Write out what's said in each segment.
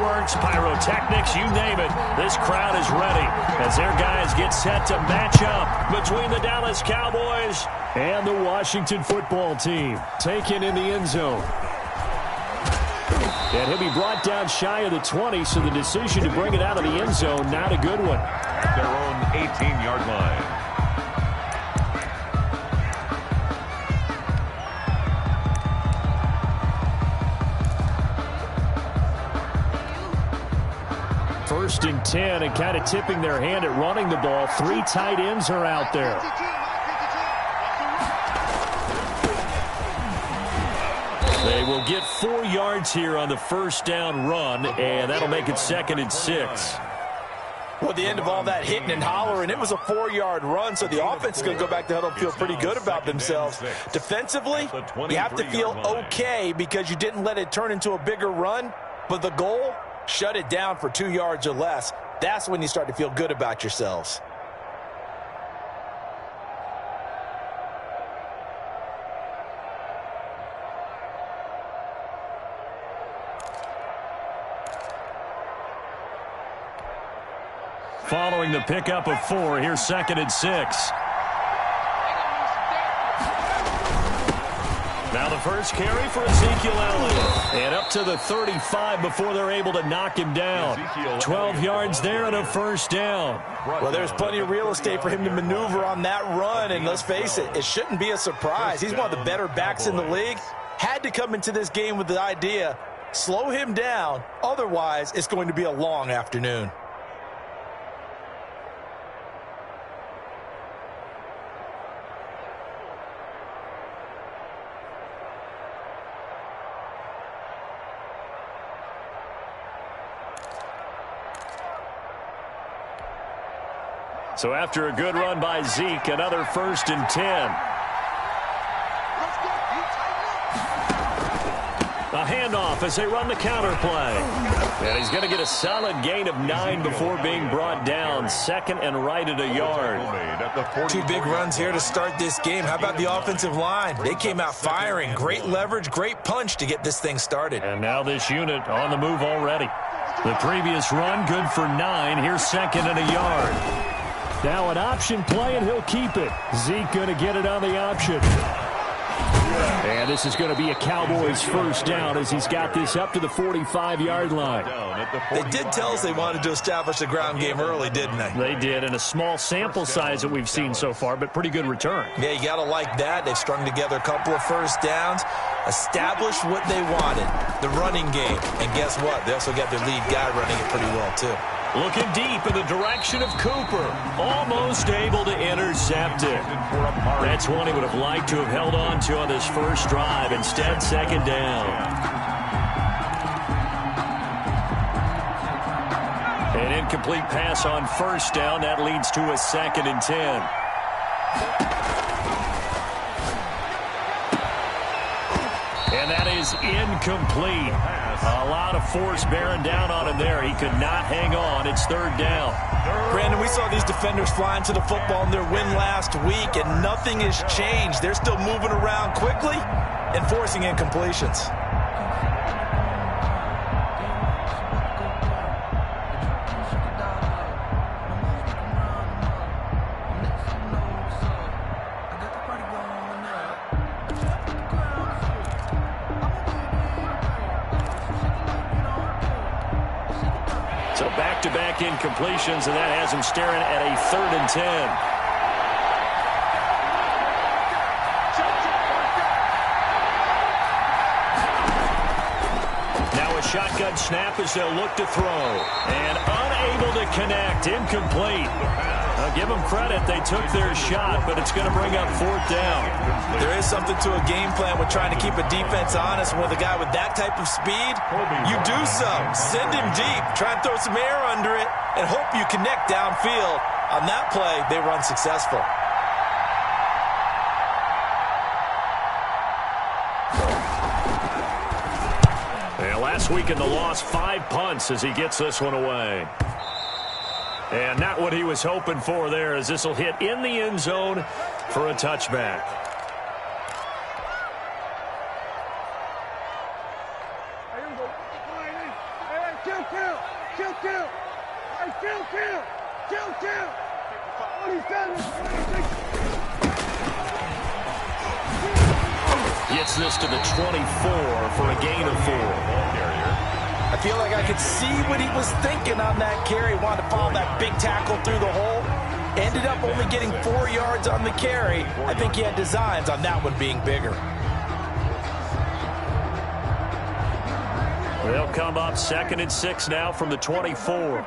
fireworks, pyrotechnics, you name it. This crowd is ready as their guys get set to match up between the Dallas Cowboys and the Washington football team. Taken in the end zone. And he'll be brought down shy of the 20, so the decision to bring it out of the end zone, not a good one. Their own 18-yard line. First and 10, and kind of tipping their hand at running the ball. 3 tight ends are out there. They will get 4 yards here on the first down run, and that'll make it 2nd and 6. Well, at the end of all that hitting and hollering, it was a 4-yard run, so the offense is going to go back to huddle and feel pretty good about themselves. Defensively, you have to feel okay because you didn't let it turn into a bigger run, but the goal, shut it down for 2 yards or less. That's when you start to feel good about yourselves. Following the pickup of 4, here's 2nd and 6. Now the first carry for Ezekiel Elliott. And up to the 35 before they're able to knock him down. 12 yards there and a first down. Well, there's plenty of real estate for him to maneuver on that run, and let's face it, it shouldn't be a surprise. He's one of the better backs in the league. Had to come into this game with the idea, slow him down, otherwise it's going to be a long afternoon. So after a good run by Zeke, another 1st and 10. A handoff as they run the counter play. And he's going to get a solid gain of 9 before being brought down. 2nd and right at a yard. 2 big runs here to start this game. How about the offensive line? They came out firing. Great leverage, great punch to get this thing started. And now this unit on the move already. The previous run good for 9. Here's 2nd and a yard. Now an option play, and he'll keep it. Zeke going to get it on the option. And this is going to be a Cowboys first down as he's got this up to the 45-yard line. They did tell us they wanted to establish a ground game early, didn't they? They did, and a small sample size that we've seen so far, but pretty good return. Yeah, you got to like that. They've strung together a couple of first downs, established what they wanted, the running game. And guess what? They also got their lead guy running it pretty well, too. Looking deep in the direction of Cooper. Almost able to intercept it. That's one he would have liked to have held on to on this first drive. Instead, 2nd down. An incomplete pass on first down. That leads to a 2nd and 10. And that is incomplete. A lot of force bearing down on him there. He could not hang on. It's 3rd down. Brandon, we saw these defenders flying to the football in their win last week, and nothing has changed. They're still moving around quickly and forcing incompletions. So back-to-back incompletions, and that has him staring at a 3rd and 10. Now a shotgun snap as they'll look to throw. And unable to connect, incomplete. I'll give them credit, they took their shot, but it's going to bring up 4th down. There is something to a game plan with trying to keep a defense honest. With a guy with that type of speed, you do so. Send him deep, try and throw some air under it, and hope you connect downfield. On that play, they run successful. And last week in the loss, 5 punts as he gets this one away. And not what he was hoping for there, as this will hit in the end zone for a touchback. Gets this to the 24 for a gain of 4. I feel like I could see what he was thinking on that carry. Wanted to follow that big tackle through the hole. Ended up only getting 4 yards on the carry. I think he had designs on that one being bigger. They'll come up 2nd and 6 now from the 24.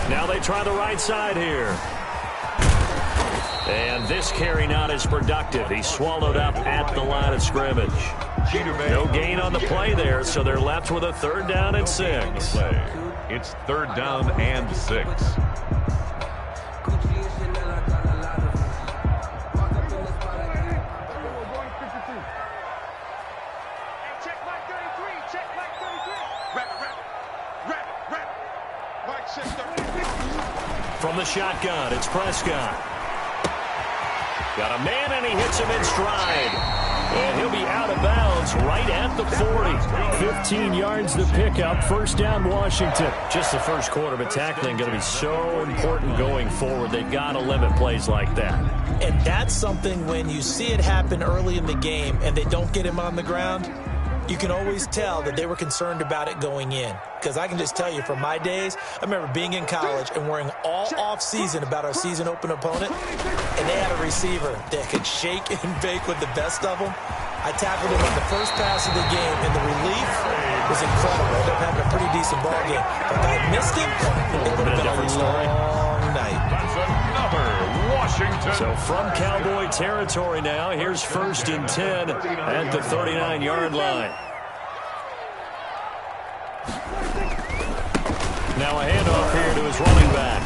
Now they try the right side here. And this carry not as productive. He swallowed up at the line of scrimmage. No gain on the play there, so they're left with a 3rd down and 6. It's 3rd down and 6. From the shotgun, it's Prescott. Got a man, and he hits him in stride. And he'll be out of bounds right at the 40. 15 yards the pickup. 1st down, Washington. Just the first quarter, but tackling going to be so important going forward. They've got to limit plays like that. And that's something when you see it happen early in the game and they don't get him on the ground, you can always tell that they were concerned about it going in. Because I can just tell you from my days, I remember being in college and worrying all off-season about our season-open opponent, and they had a receiver that could shake and bake with the best of them. I tackled him on the first pass of the game, and the relief was incredible. I ended up having a pretty decent ball game. But if I had missed him, it would have been a long night. That's another Washington. So from Cowboy territory now, here's 1st and 10 at the 39-yard line. Now a handoff here to his running back.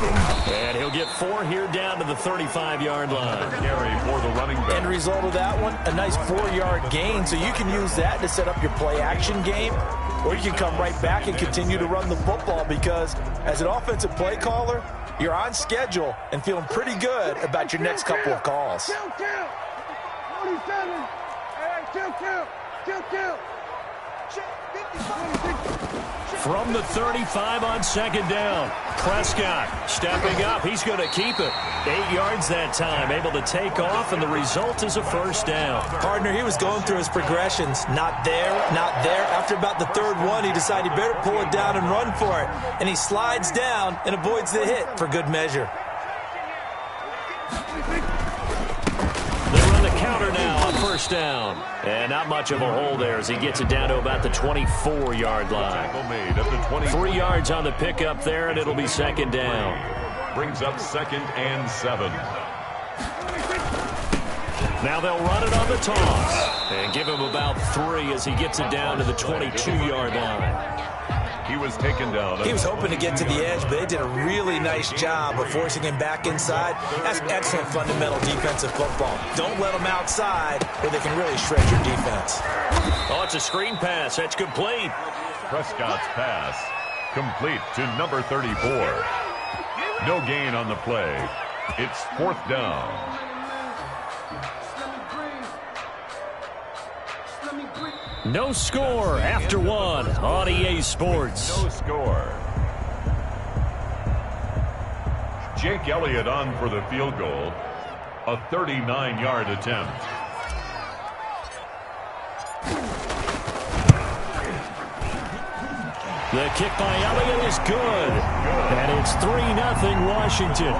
And he'll get 4 here down to the 35-yard line. Carry for the running back. End result of that one, a nice 4-yard gain. So you can use that to set up your play-action game, or you can come right back and continue to run the football because as an offensive play caller, you're on schedule and feeling pretty good about your next couple of calls. From the 35 on 2nd down. Prescott stepping up. He's going to keep it. 8 yards that time. Able to take off, and the result is a 1st down. Partner, he was going through his progressions. Not there, not there. After about the 3rd one, he decided he better pull it down and run for it. And he slides down and avoids the hit for good measure. They run the counter now on 1st down. And not much of a hole there as he gets it down to about the 24-yard line. 3 yards on the pickup there, and it'll be 2nd down. Brings up 2nd and 7. Now they'll run it on the toss and give him about 3 as he gets it down to the 22-yard line. He was taken down. He was hoping to get to the edge, but they did a really nice job of forcing him back inside. That's excellent fundamental defensive football. Don't let them outside where they can really shred your defense. Oh, it's a screen pass. That's complete. Prescott's pass complete to number 34. No gain on the play. It's 4th down. No score after 1 on EA Sports. No score. Jake Elliott on for the field goal. A 39-yard attempt. The kick by Elliott is good. And it's 3-0 Washington.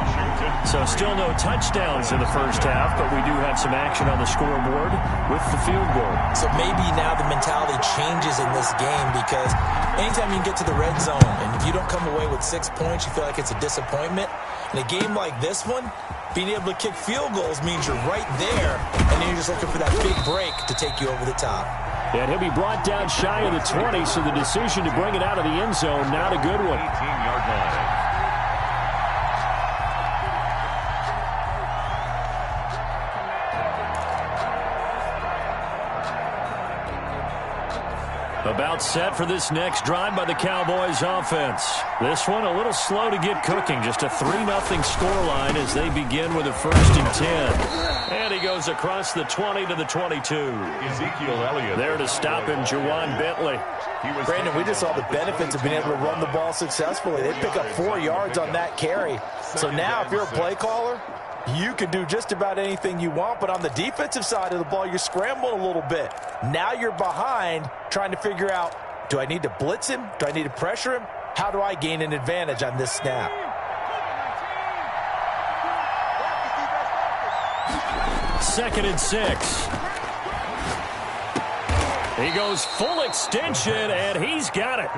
So still no touchdowns in the first half, but we do have some action on the scoreboard with the field goal. So maybe now the mentality changes in this game because anytime you can get to the red zone and if you don't come away with 6 points, you feel like it's a disappointment. In a game like this one, being able to kick field goals means you're right there, and then you're just looking for that big break to take you over the top. And he'll be brought down shy of the 20, so the decision to bring it out of the end zone, not a good one. 18-yard line. About set for this next drive by the Cowboys offense. This one a little slow to get cooking. Just a 3-0 scoreline as they begin with a 1st and 10. And he goes across the 20 to the 22. Ezekiel Elliott. There to stop him, Juwan Bentley. Brandon, we just saw the benefits of being able to run the ball successfully. They pick up 4 yards on that carry. So now if you're a play caller, you can do just about anything you want, but on the defensive side of the ball, you're scrambling a little bit. Now you're behind trying to figure out, do I need to blitz him? Do I need to pressure him? How do I gain an advantage on this snap? Second and 6. He goes full extension, and he's got it.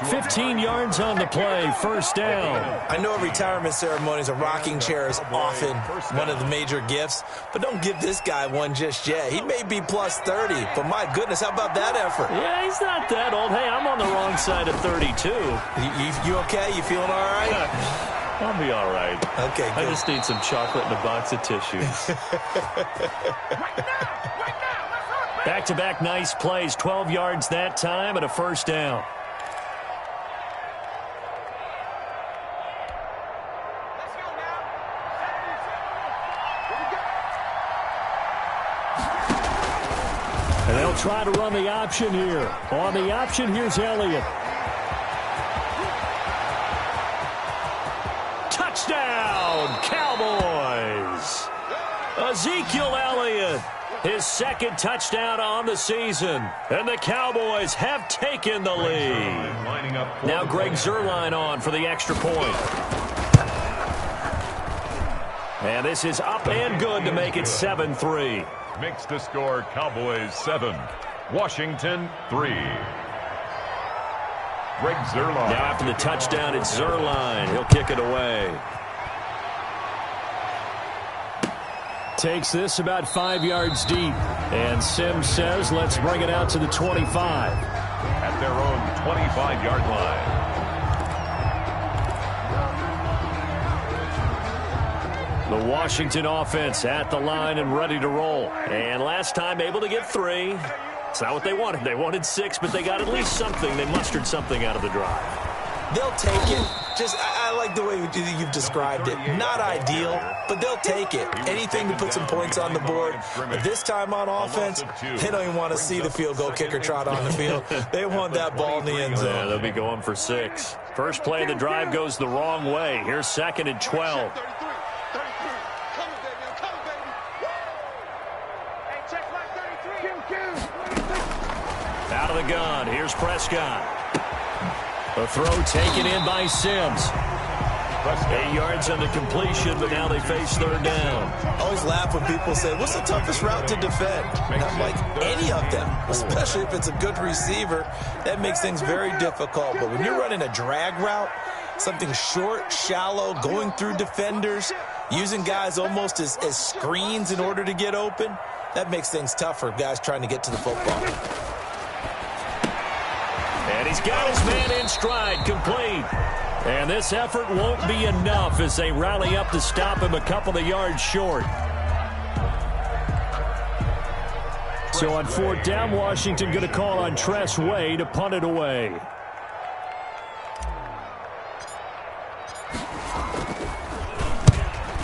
15 yards on the play, 1st down. I know at retirement ceremonies, a rocking chair is often one of the major gifts, but don't give this guy one just yet. He may be plus 30, but my goodness, how about that effort? Yeah, he's not that old. Hey, I'm on the wrong side of 32. You okay? You feeling all right? I'll be all right. Okay, good. I just need some chocolate and a box of tissues. Back-to-back nice plays, 12 yards that time and a 1st down. And they'll try to run the option here. On the option, here's Elliott. Touchdown, Cowboys! Ezekiel Elliott. His 2nd touchdown on the season. And the Cowboys have taken the lead. Now Greg Zuerlein on for the extra point. And this is up and good to make it 7-3. Makes the score Cowboys 7, Washington 3. Greg Zuerlein. Now after the touchdown, it's Zuerlein. He'll kick it away. Takes this about 5 yards deep. And Sims says, let's bring it out to the 25. At their own 25-yard line. The Washington offense at the line and ready to roll. And last time able to get 3. It's not what they wanted. They wanted 6, but they got at least something. They mustered something out of the drive. They'll take it. I like the way you've described it. Not ideal, but they'll take it. Anything to put some points on the board. But this time on offense, they don't even want to see the field goal kicker trot on the field. They want that ball in the end zone. Yeah, they'll be going for 6. First play of the drive goes the wrong way. Here's 2nd and 12. Out of the gun. Here's Prescott. A throw taken in by Sims. 8 yards on the completion, but now they face 3rd down. I always laugh when people say, what's the toughest route to defend? And I'm like, any of them, especially if it's a good receiver. That makes things very difficult. But when you're running a drag route, something short, shallow, going through defenders, using guys almost as screens in order to get open, that makes things tough for guys trying to get to the football. And he's got his man in stride, complete. And this effort won't be enough as they rally up to stop him a couple of yards short. So on 4th down, Washington going to call on Tress Way to punt it away.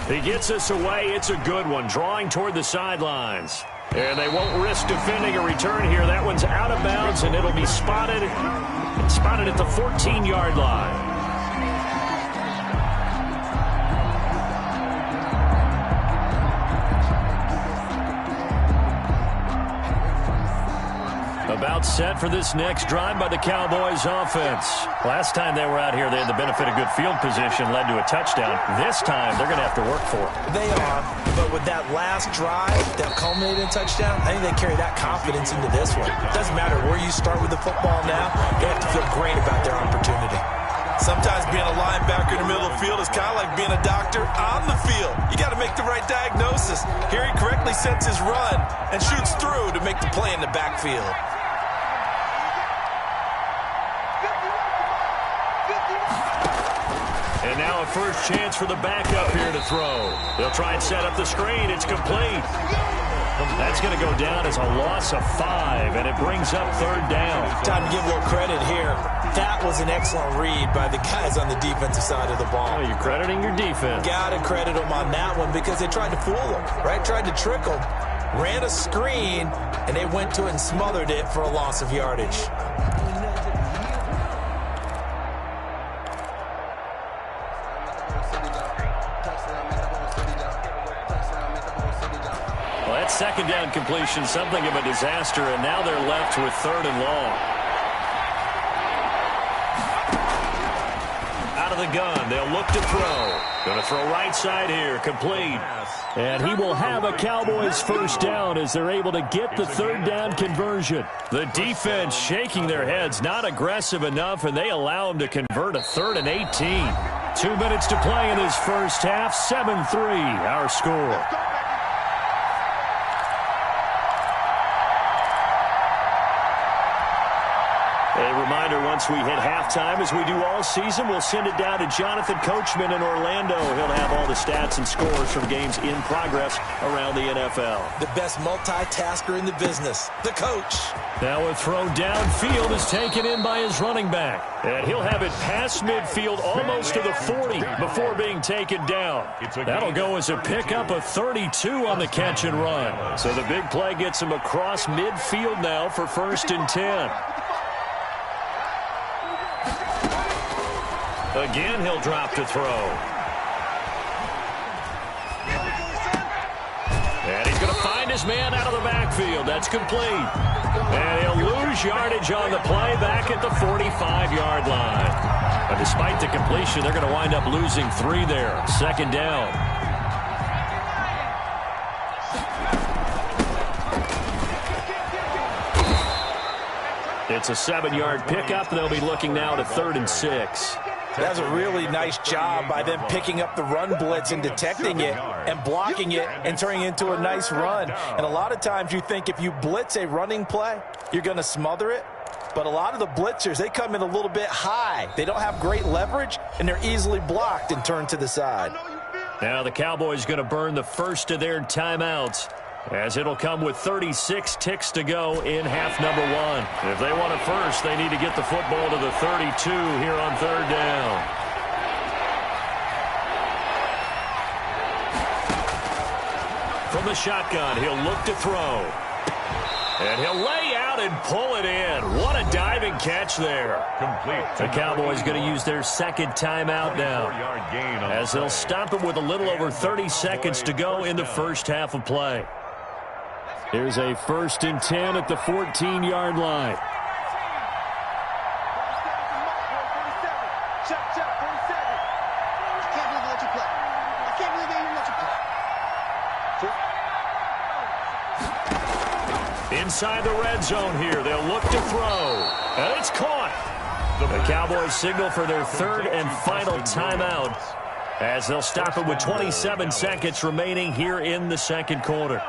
He gets us away. It's a good one, drawing toward the sidelines. And they won't risk defending a return here. That one's out of bounds, and it'll be spotted at the 14-yard line. About set for this next drive by the Cowboys offense. Last time they were out here, they had the benefit of good field position, led to a touchdown. This time, they're going to have to work for it. They are, but with that last drive that culminated in touchdown, I think they carry that confidence into this one. It doesn't matter where you start with the football now, they have to feel great about their opportunity. Sometimes being a linebacker in the middle of the field is kind of like being a doctor on the field. You got to make the right diagnosis. Here he correctly sets his run and shoots through to make the play in the backfield. And now a first chance for the backup here to throw. They'll try and set up the screen. It's complete. That's going to go down as a loss of 5, and it brings up 3rd down. Time to give a little credit here. That was an excellent read by the guys on the defensive side of the ball. Oh, you're crediting your defense. Got to credit them on that one because they tried to fool them, right? Tried to trick them. Ran a screen, and they went to it and smothered it for a loss of yardage. Well, that 2nd down completion, something of a disaster, and now they're left with 3rd and long. Out of the gun, they'll look to throw. Going to throw right side here, complete. And he will have a Cowboys 1st down as they're able to get the 3rd down conversion. The defense shaking their heads, not aggressive enough, and they allow him to convert a 3rd and 18. 2 minutes to play in this first half, 7-3 our score. A reminder, once we hit halftime, as we do all season, we'll send it down to Jonathan Coachman in Orlando. He'll have all the stats and scores from games in progress around the NFL. The best multitasker in the business, the coach. Now a throw downfield is taken in by his running back. And he'll have it past midfield almost to the 40 before being taken down. That'll go as a pickup of 32 on the catch and run. So the big play gets him across midfield now for 1st and 10. Again, he'll drop to throw. And he's going to find his man out of the backfield. That's complete. And he'll lose yardage on the play back at the 45-yard line. But despite the completion, they're going to wind up losing 3 there. 2nd down. It's a 7-yard pickup. They'll be looking now to 3rd and 6. That's a really nice job by them picking up the run blitz and detecting it and blocking it and turning it into a nice run. And a lot of times you think if you blitz a running play, you're going to smother it. But a lot of the blitzers, they come in a little bit high. They don't have great leverage, and they're easily blocked and turned to the side. Now the Cowboys going to burn the first of their timeouts, as it'll come with 36 ticks to go in half number 1. If they want a first, they need to get the football to the 32 here on 3rd down. From the shotgun, he'll look to throw. And he'll lay out and pull it in. What a diving catch there. Complete. The Cowboys going to use their 2nd timeout now, as they'll stop it with a little over 30 seconds to go in the first half of play. Here's a 1st and 10 at the 14-yard line. Inside the red zone here, they'll look to throw. And it's caught. The Cowboys signal for their 3rd and final timeout, as they'll stop it with 27 seconds remaining here in the 2nd quarter.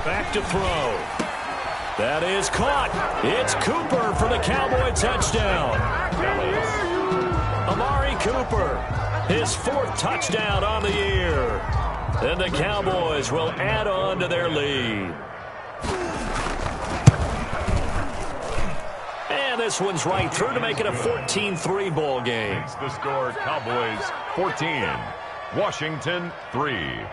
Back to throw. That is caught. It's Cooper for the Cowboy touchdown. Amari Cooper, his 4th touchdown on the year. And the Cowboys will add on to their lead. And this one's right through to make it a 14-3 ball game. The score, Cowboys 14, Washington 3.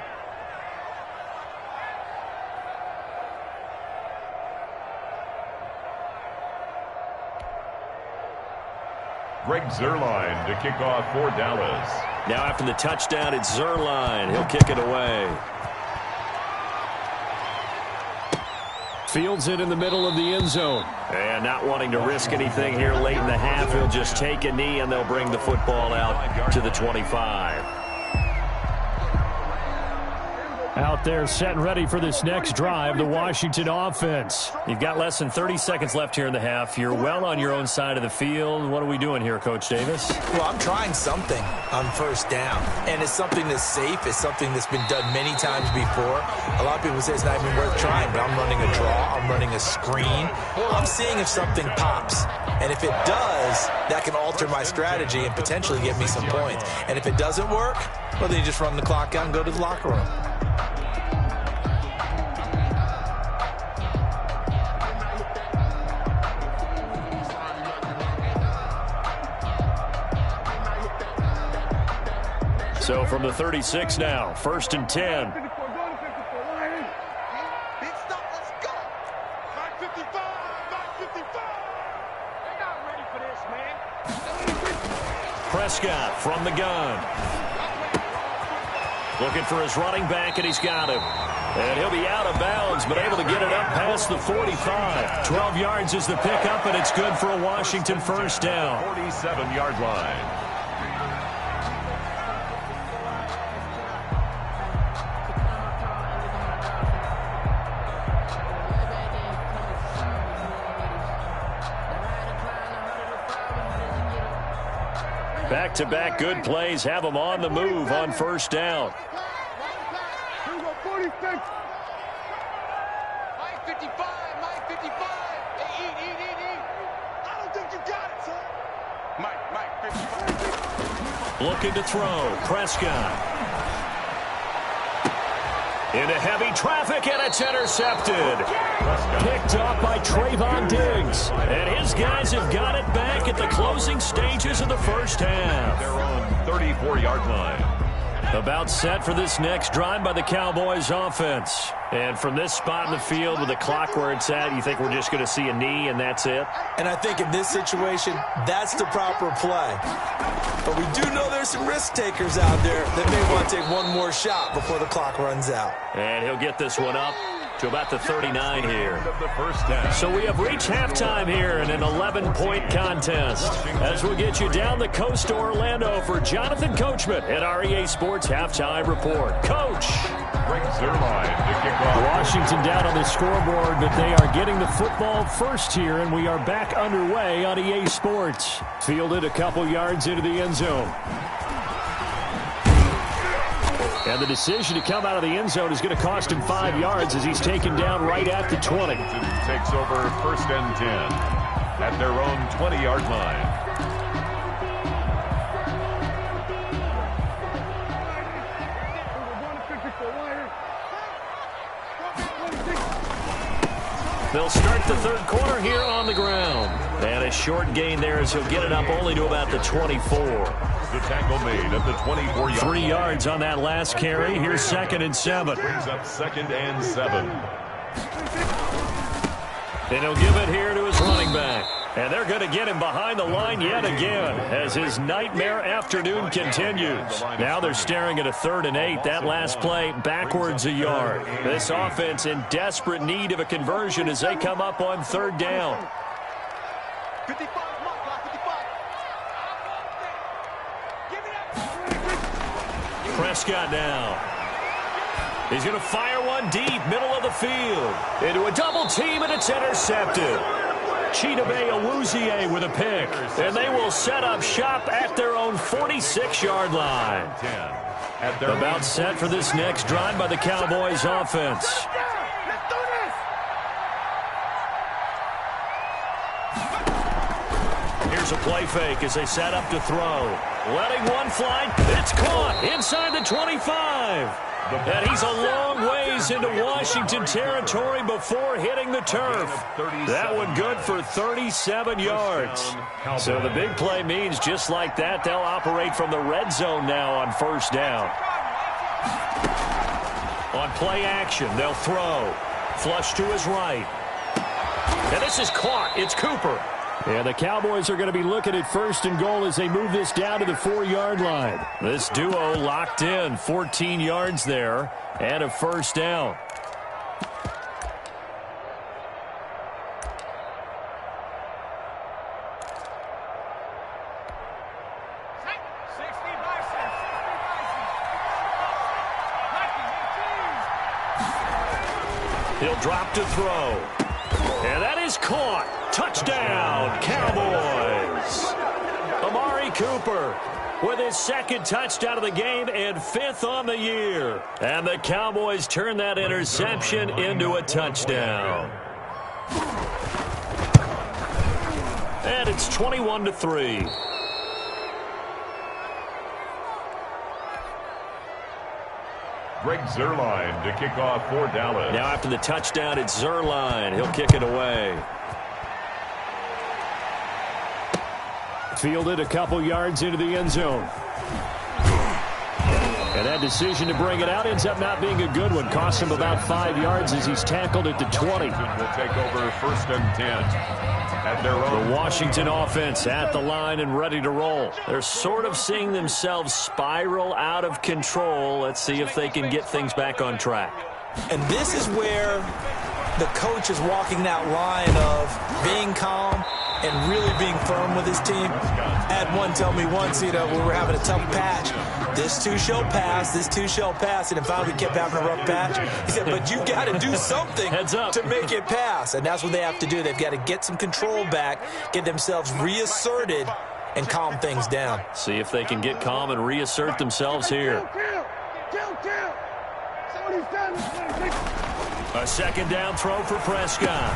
Greg Zuerlein to kick off for Dallas. Now after the touchdown, it's Zuerlein. He'll kick it away. Fields it in the middle of the end zone. And not wanting to risk anything here late in the half, he'll just take a knee and they'll bring the football out to the 25. Out there set and ready for this next drive, the Washington offense. You've got less than 30 seconds left here in the half. You're well on your own side of the field. What are we doing here, Coach Davis? Well, I'm trying something on first down, and it's something that's safe. It's something that's been done many times before. A lot of people say it's not even worth trying, but I'm running a draw. I'm running a screen. I'm seeing if something pops, and if it does, that can alter my strategy and potentially get me some points. And if it doesn't work, well, then you just run the clock out and go to the locker room. So from the 36 now, 1st and 10. Prescott from the gun. Looking for his running back, and he's got him. And he'll be out of bounds, but able to get it up past the 45. 12 yards is the pickup, and it's good for a Washington first down. 47-yard line. Back-to-back good plays have them on the move on first down. Looking to throw. Prescott. Into heavy traffic, and it's intercepted. Picked off by Trayvon Diggs. And his guys have got it back at the closing stages of the first half. Their own 34-yard line. About set for this next drive by the Cowboys offense. And from this spot in the field with the clock where it's at, you think we're just going to see a knee and that's it? And I think in this situation, that's the proper play. But we do know there's some risk takers out there that may want to take one more shot before the clock runs out. And he'll get this one up to about the 39 here. So we have reached halftime here in an 11-point contest. As we'll get you down the coast to Orlando for Jonathan Coachman at our EA Sports Halftime Report. Coach! Brings their line to kick off. Washington down on the scoreboard, but they are getting the football first here, and we are back underway on EA Sports. Fielded a couple yards into the end zone. And the decision to come out of the end zone is going to cost him 5 yards as he's taken down right at the 20. Takes over 1st and 10 at their own 20-yard line. They'll start the third quarter here on the ground. And a short gain there as he'll get it up only to about the 24. The tackle made at the 24-yard. 3 yards on that last carry. Here's 2nd and 7. Brings up 2nd and 7. And he'll give it here to his running back. And they're going to get him behind the line yet again as his nightmare afternoon continues. Now they're staring at a 3rd and 8. That last play backwards a yard. This offense in desperate need of a conversion as they come up on 3rd down. Prescott now. He's going to fire one deep, middle of the field. Into a double team, and it's intercepted. Chidobe Awuzie with a pick. And they will set up shop at their own 46-yard line. About set for this next drive by the Cowboys offense. Here's a play fake as they set up to throw. Letting one fly. It's caught inside the 25. And he's a long ways into Washington territory before hitting the turf. That one good for 37 yards. So the big play means just like that, they'll operate from the red zone now on 1st down. On play action, they'll throw. Flush to his right. And this is caught. It's Cooper. And the Cowboys are going to be looking at 1st and goal as they move this down to the 4-yard line. This duo locked in, 14 yards there, and a 1st down. He'll drop to throw. And that is caught. Touchdown, Cowboys. Amari Cooper with his second touchdown of the game and 5th on the year. And the Cowboys turn that interception into a touchdown. And it's 21-3. Greg Zuerlein to kick off for Dallas. Now after the touchdown, it's Zuerlein. He'll kick it away. Fielded a couple yards into the end zone. And that decision to bring it out ends up not being a good one. Costs him about 5 yards as he's tackled at the 20. Will take over 1st and 10 at their own. The Washington offense at the line and ready to roll. They're sort of seeing themselves spiral out of control. Let's see if they can get things back on track. And this is where the coach is walking that line of being calm and really being firm with his team. I had one tell me once, when we were having a tough patch, this too shall pass, this too shall pass. And finally we kept having a rough patch. He said, but you got to do something to make it pass. And that's what they have to do. They've got to get some control back, get themselves reasserted, and calm things down. See if they can get calm and reassert themselves here. A second down throw for Prescott.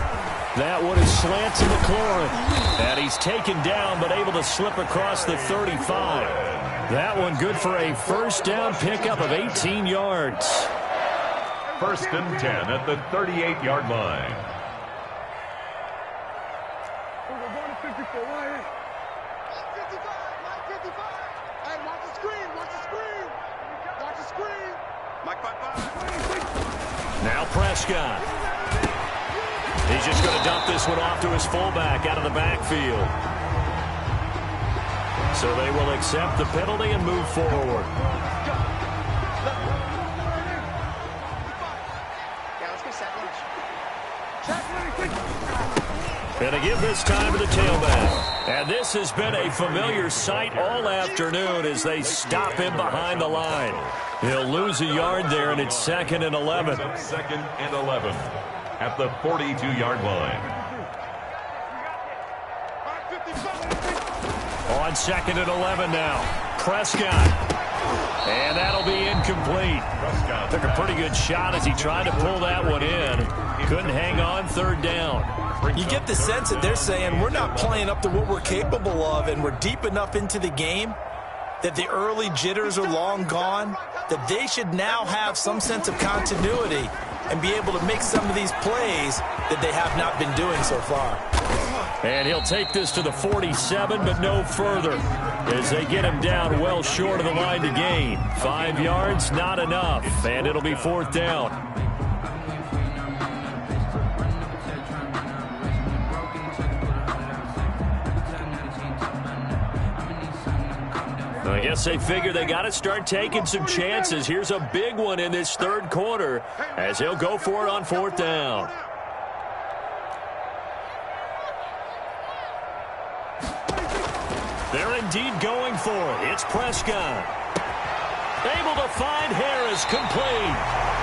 That one is slants to McLaurin. And he's taken down but able to slip across the 35. That one good for a first down pickup of 18 yards. 1st and 10 at the 38-yard line. Now Prescott. He's just going to dump this one off to his fullback out of the backfield. So they will accept the penalty and move forward. And to give this time to the tailback. And this has been a familiar sight all afternoon as they stop him behind the line. He'll lose a yard there, and it's 2nd and 11. 2nd and 11 at the 42-yard line. On 2nd and 11 now. Prescott. And that'll be incomplete. Prescott took a pretty good shot as he tried to pull that one in. Couldn't hang on 3rd down. You get the sense that they're saying we're not playing up to what we're capable of, and we're deep enough into the game that the early jitters are long gone, that they should now have some sense of continuity and be able to make some of these plays that they have not been doing so far. And he'll take this to the 47, but no further, as they get him down well short of the line to gain. 5 yards, not enough, and it'll be 4th down. I guess they figure they got to start taking some chances. Here's a big one in this 3rd quarter as he'll go for it on 4th down. They're indeed going for it. It's Prescott. Able to find Harris, complete.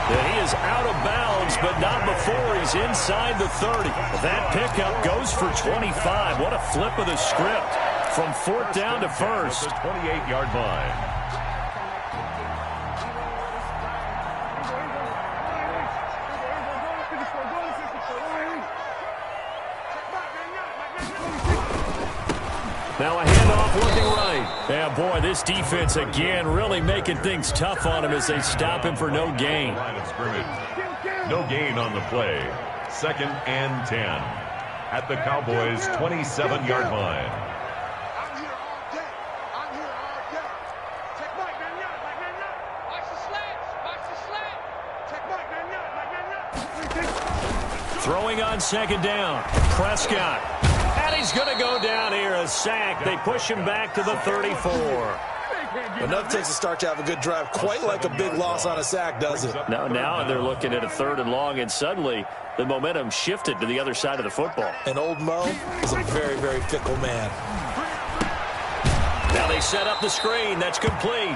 And he is out of bounds, but not before he's inside the 30. That pickup goes for 25. What a flip of the script. From 4th down to 1st. 28-yard line. Now a handoff looking right. Yeah, boy, this defense again really making things tough on him as they stop him for no gain. Line of scrimmage. No gain on the play. 2nd and 10 at the Cowboys' 27-yard line. Throwing on 2nd down. Prescott. And he's going to go down here. A sack. They push him back to the 34. Enough takes a start to have a good drive. Quite like a big loss on a sack, does it? Now they're looking at a 3rd and long, and suddenly the momentum shifted to the other side of the football. And old Mo is a very, very fickle man. Now they set up the screen. That's complete.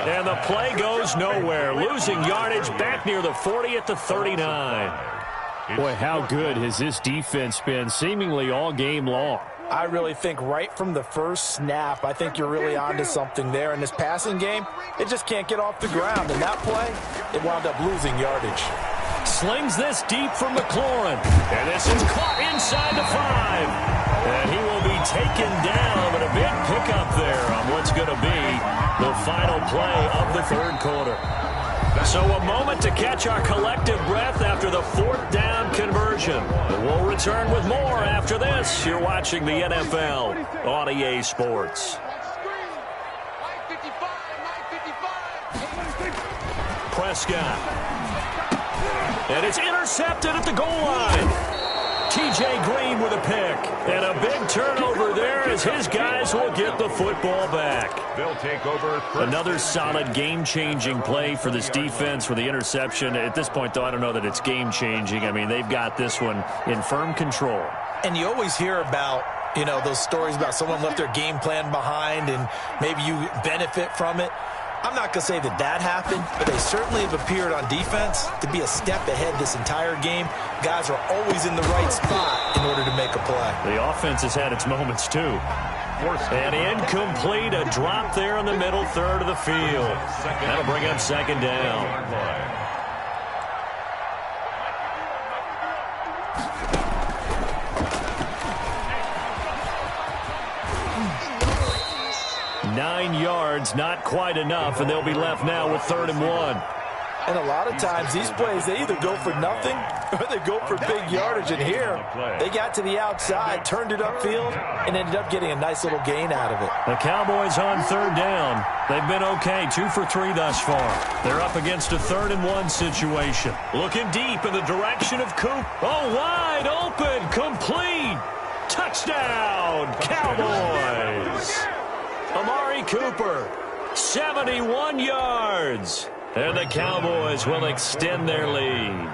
And the play goes nowhere. Losing yardage back near the 40 at the 39. Boy, how good has this defense been seemingly all game long? I really think right from the first snap, I think you're really onto something there. In this passing game, it just can't get off the ground. In that play, it wound up losing yardage. Slings this deep from McLaurin. And this is caught inside the 5. And he will be taken down, but a big pickup there on what's going to be the final play of the third quarter. So a moment to catch our collective breath after the 4th down conversion. We'll return with more after this. You're watching the NFL on EA Sports. Prescott. And it's intercepted at the goal line. T.J. Green with a pick. And a big turnover there as his guys will get the football back. They'll take over. Another solid game-changing play for this defense with the interception. At this point, though, I don't know that it's game-changing. I mean, they've got this one in firm control. And you always hear about, you know, those stories about someone left their game plan behind and maybe you benefit from it. I'm not going to say that that happened, but they certainly have appeared on defense to be a step ahead this entire game. Guys are always in the right spot in order to make a play. The offense has had its moments, too. And incomplete, a drop there in the middle third of the field. That'll bring up second down. 9 yards, not quite enough, and they'll be left now with 3rd and 1. And a lot of times these plays, they either go for nothing or they go for big yardage. And here, they got to the outside, turned it upfield, and ended up getting a nice little gain out of it. The Cowboys on 3rd down. They've been okay, 2 for 3 thus far. They're up against a 3rd and 1 situation. Looking deep in the direction of Coop. Oh, wide open, complete. Touchdown, Cowboys. Amari Cooper, 71 yards. And the Cowboys will extend their lead.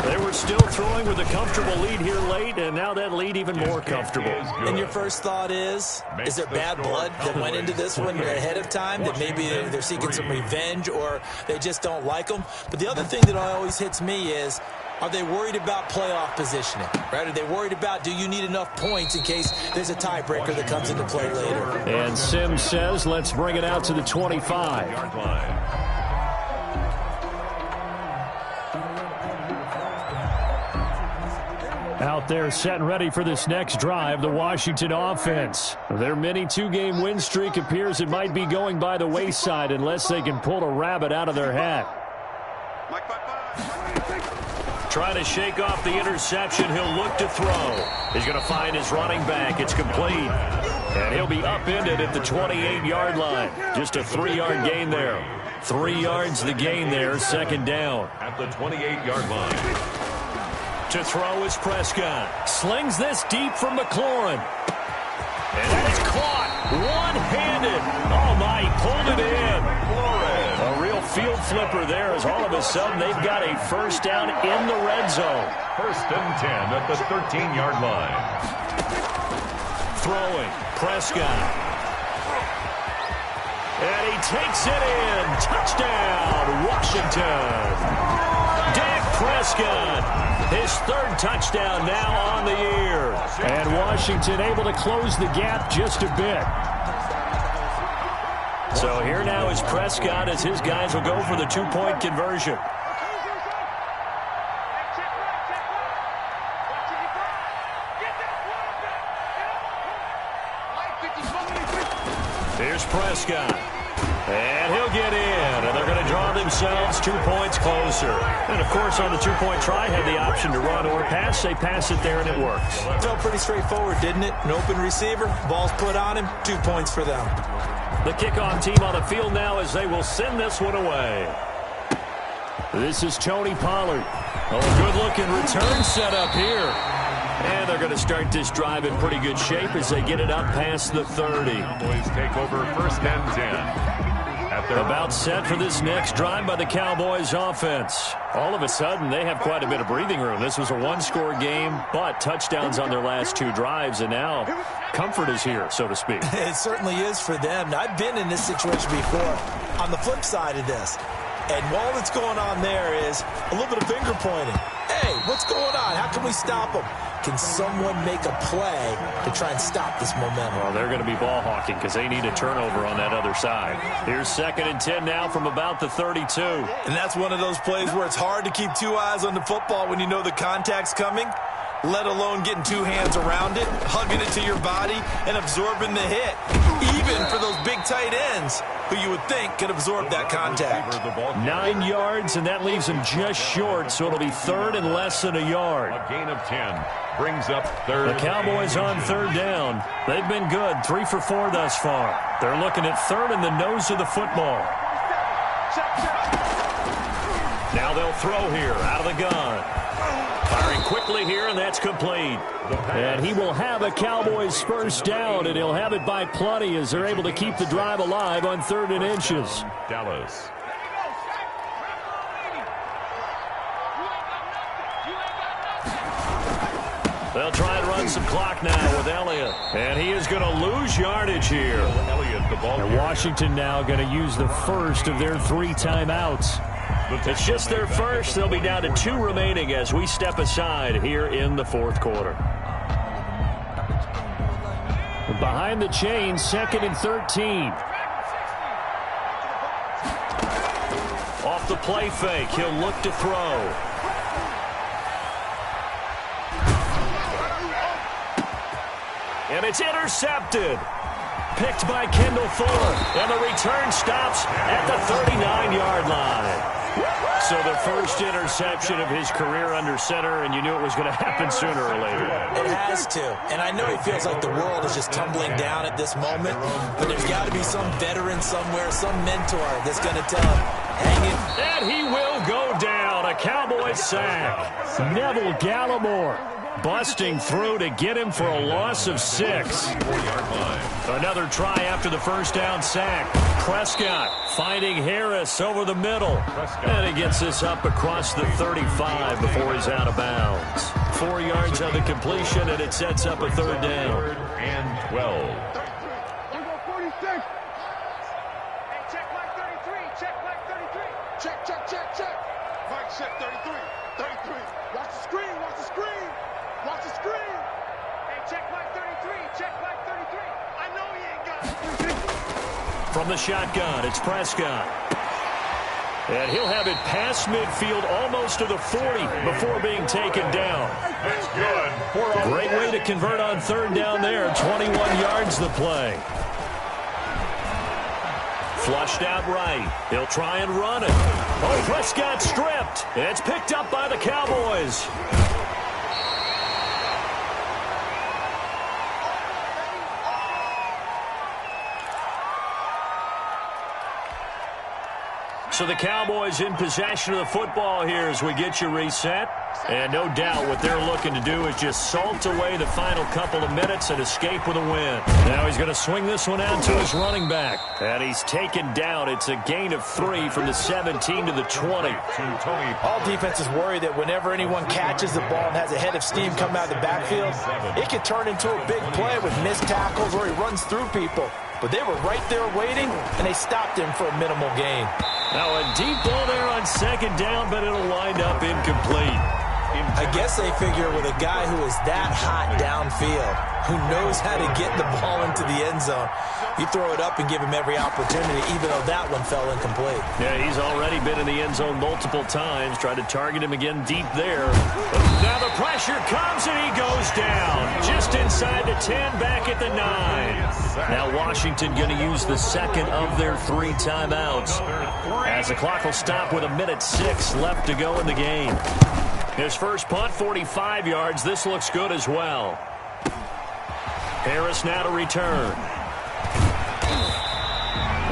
They were still throwing with a comfortable lead here late, and now that lead even more comfortable. And your first thought is there bad blood that went into this one ahead of time, that maybe they're seeking some revenge or they just don't like them? But the other thing that always hits me is, are they worried about playoff positioning? Right? Are they worried about, do you need enough points in case there's a tiebreaker that comes into play later? And Sims says, let's bring it out to the 25. Out there set and ready for this next drive, the Washington offense. Their mini 2-game win streak appears it might be going by the wayside unless they can pull a rabbit out of their hat. Trying to shake off the interception. He'll look to throw. He's going to find his running back. It's complete. And he'll be upended at the 28-yard line. Just a 3-yard gain there. 3 yards the gain there, second down. At the 28-yard line. To throw is Prescott. Slings this deep from McLaurin. And that is caught. One-handed. Oh, my, he pulled it in. A real field flipper there as all of a sudden they've got a first down in the red zone. 1st and 10 at the 13-yard line. Throwing. Prescott. And he takes it in. Touchdown, Washington. Dak Prescott, his 3rd touchdown now on the year. And Washington able to close the gap just a bit. So here now is Prescott as his guys will go for the 2-point conversion. Here's Prescott. And he'll get in, and they're going to draw themselves 2 points closer. And, of course, on the 2-point try, had the option to run or pass. They pass it there, and it works. Felt pretty straightforward, didn't it? An open receiver, ball's put on him, 2 points for them. The kickoff team on the field now as they will send this one away. This is Tony Pollard. Oh, a good-looking return set up here. And they're going to start this drive in pretty good shape as they get it up past the 30. Cowboys take over 1st and 10. About set for this next drive by the Cowboys offense. All of a sudden, they have quite a bit of breathing room. This was a 1-score game, but touchdowns on their last 2 drives, and now comfort is here, so to speak. It certainly is for them. I've been in this situation before on the flip side of this. And all that's going on there is a little bit of finger pointing. Hey, what's going on? How can we stop them? Can someone make a play to try and stop this momentum? Well, they're going to be ball hawking because they need a turnover on that other side. Here's 2nd and 10 now from about the 32. And that's one of those plays where it's hard to keep two eyes on the football when you know the contact's coming, let alone getting two hands around it, hugging it to your body, and absorbing the hit. Even for those big tight ends who you would think could absorb that contact. 9 yards, and that leaves him just short, so it'll be 3rd and less than a yard. A gain of 10 brings up 3rd. The Cowboys on 3rd down. They've been good, 3 for 4 thus far. They're looking at 3rd in the nose of the football. Now they'll throw here out of the gun. Firing quickly here, and that's complete. And he will have a Cowboys first down, and he'll have it by plenty as they're able to keep the drive alive on 3rd and inches. Dallas. They'll try and run some clock now with Elliott. And he is going to lose yardage here. Elliott, the ball. And Washington now going to use the first of their 3 timeouts. It's just their first. They'll be down to 2 remaining as we step aside here in the 4th quarter. Behind the chains, 2nd and 13. Off the play fake, he'll look to throw. And it's intercepted. Picked by Kendall Fuller. And the return stops at the 39-yard line. So the first interception of his career under center, and you knew it was going to happen sooner or later. It has to. And I know he feels like the world is just tumbling down at this moment, but there's got to be some veteran somewhere, some mentor that's going to tell him, hang it. And he will go down. A Cowboys sack. Neville Gallimore busting through to get him for a loss of 6. Another try after the first down sack. Prescott finding Harris over the middle. And he gets this up across the 35 before he's out of bounds. 4 yards on the completion, and it sets up a 3rd down. 3rd and 12. Check Mike 33. Check Mike 33. Check, check, check, check. Mike check 33. 33. Watch the screen. Watch the screen. Watch the screen. Hey, check Mike 33. Check Mike 33. I know he ain't got it. From the shotgun, it's Prescott. And he'll have it past midfield almost to the 40 before being taken down. That's good. Great way to convert on 3rd down there. 21 yards the play. Flushed out right. He'll try and run it. Oh, Prescott stripped. It's picked up by the Cowboys. So the Cowboys in possession of the football here as we get you reset. And no doubt what they're looking to do is just salt away the final couple of minutes and escape with a win. Now he's going to swing this one out to his running back. And he's taken down. It's a gain of 3 from the 17 to the 20. All defenses worry that whenever anyone catches the ball and has a head of steam come out of the backfield, it can turn into a big play with missed tackles or he runs through people. But they were right there waiting, and they stopped him for a minimal gain. Now a deep ball there on 2nd down, but it'll wind up incomplete. I guess they figure with a guy who is that hot downfield, who knows how to get the ball into the end zone, you throw it up and give him every opportunity, even though that one fell incomplete. Yeah, he's already been in the end zone multiple times. Tried to target him again deep there. Now the pressure comes and he goes down. Just inside the 10, back at the 9. Now Washington going to use the 2nd of their 3 timeouts. As the clock will stop with 1:06 left to go in the game. His first punt, 45 yards. This looks good as well. Harris now to return.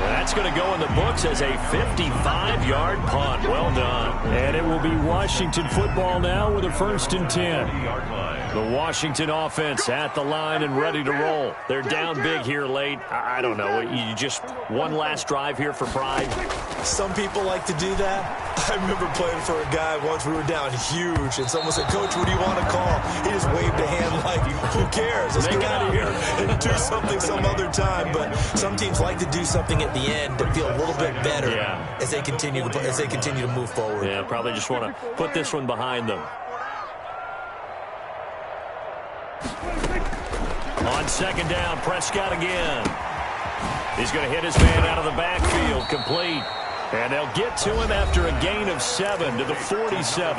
That's going to go in the books as a 55-yard punt. Well done. And it will be Washington football now with a 1st and 10. The Washington offense at the line and ready to roll. They're down big here late. I don't know. You just one last drive here for pride. Some people like to do that. I remember playing for a guy once we were down huge, and someone said, "Coach, what do you want to call?" He just waved a hand like, who cares? Let's get out of here and do something some other time. But some teams like to do something at the end to feel a little bit better as they continue to move forward. Yeah, probably just want to put this one behind them. On second down, Prescott again. He's going to hit his man out of the backfield, complete. And they'll get to him after a gain of 7 to the 47.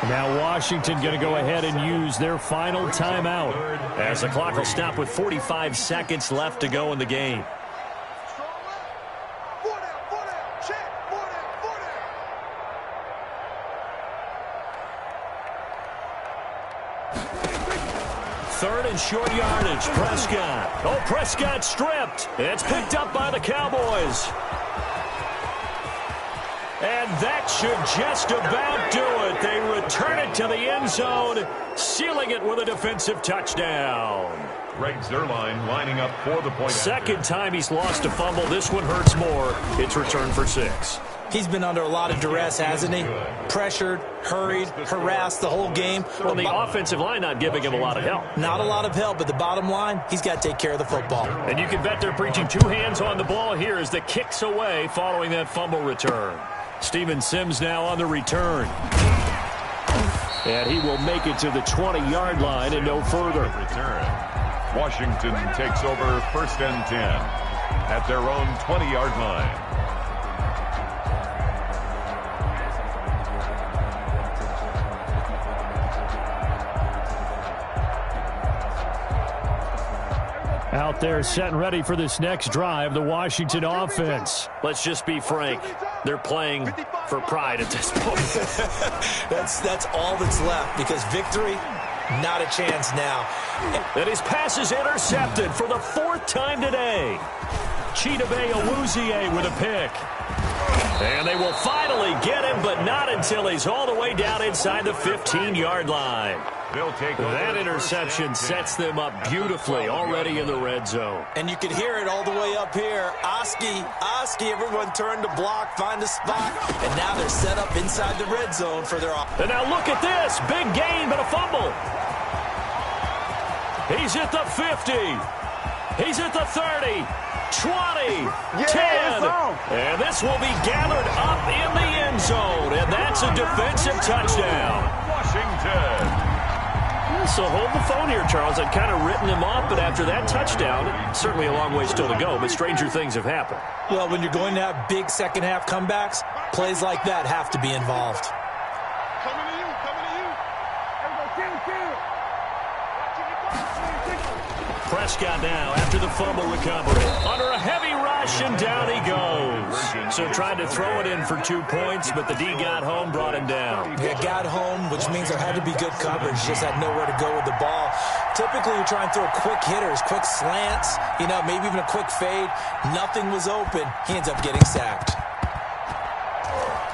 Now Washington going to go ahead and use their final timeout as the clock will stop with 45 seconds left to go in the game. Third and short yardage, Prescott. Oh, Prescott stripped. It's picked up by the Cowboys. And that should just about do it. They return it to the end zone, sealing it with a defensive touchdown. Greg Zuerlein lining up for the point. Second time he's lost a fumble. This one hurts more. It's returned for 6. He's been under a lot of duress, hasn't he? Pressured, hurried, harassed the whole game. Well, the offensive line not giving him a lot of help. Not a lot of help, but the bottom line, he's got to take care of the football. And you can bet they're preaching 2 hands on the ball here as the kick's away following that fumble return. Steven Sims now on the return. And he will make it to the 20-yard line and no further. Return. Washington takes over 1st and 10 at their own 20-yard line. Out there set and ready for this next drive, the Washington offense. Let's just be frank. They're playing for pride at this point. That's all that's left because victory, not a chance now. And his pass is intercepted for the 4th time today. Chidobe Awuzie with a pick. And they will finally get him, but not until he's all the way down inside the 15-yard line. They'll take that interception sets them up beautifully already in the red zone. And you can hear it all the way up here. Oski, everyone turned to block, find a spot, and now they're set up inside the red zone for their offense. And now look at this. Big gain, but a fumble. He's at the 50. He's at the 30. 20, 10, and this will be gathered up in the end zone, and that's a defensive touchdown. Washington. So hold the phone here, Charles. I'd kind of written him off, but after that touchdown, certainly a long way still to go, but stranger things have happened. Well, when you're going to have big second-half comebacks, plays like that have to be involved. Coming to you, coming to you. Prescott now after the fumble recovery. Under a heavy rush, and down he goes. So tried to throw it in for 2 points, but the D got home, brought him down. Yeah, got home, which means there had to be good coverage. Just had nowhere to go with the ball. Typically, you try and throw quick hitters, quick slants, maybe even a quick fade. Nothing was open. He ends up getting sacked.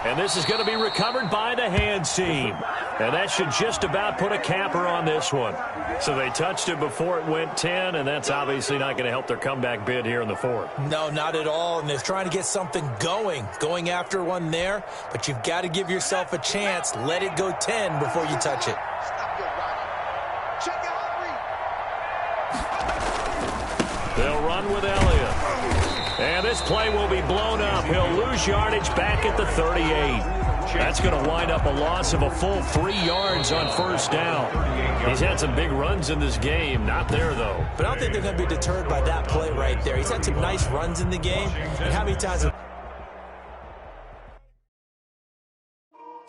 And this is going to be recovered by the hands team. And that should just about put a capper on this one. So they touched it before it went 10, and that's obviously not going to help their comeback bid here in the 4th. No, not at all. And they're trying to get something going after one there. But you've got to give yourself a chance. Let it go 10 before you touch it. They'll run with Elliott. And this play will be blown up. He'll lose yardage back at the 38. That's going to wind up a loss of a full 3 yards on 1st down. He's had some big runs in this game. Not there, though. But I don't think they're going to be deterred by that play right there. He's had some nice runs in the game. And how many times...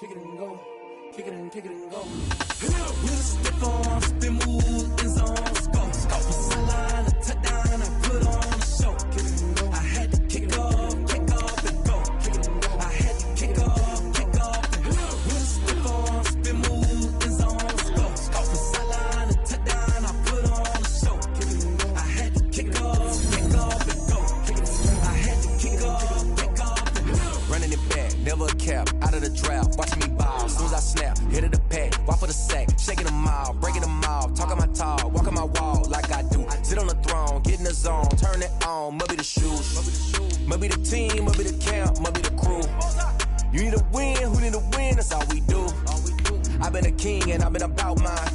Kick it and go. Kick it and go. With a stiff arm, spin move, in zone, scope. Scope the line, a touchdown, and I put on a show. I had to kick off and go. I had to kick off and go. With a stiff arm, spin move, in zone, scope. Scope the line, a touchdown, I put on a show. I had to kick off and go. I had to kick off and go. Running it back, never a cap, out of the draft, watching me ball. As soon as I snap, hit of the pack, walk for the sack, shaking them all, breaking them all, talking my talk, walking my wall like I do. Sit on the throne, get in the zone, turn it on, maybe the shoes, maybe the team, maybe the camp, maybe the crew. You need a win, who need a win, that's all we do. I've been a king and I've been about mine.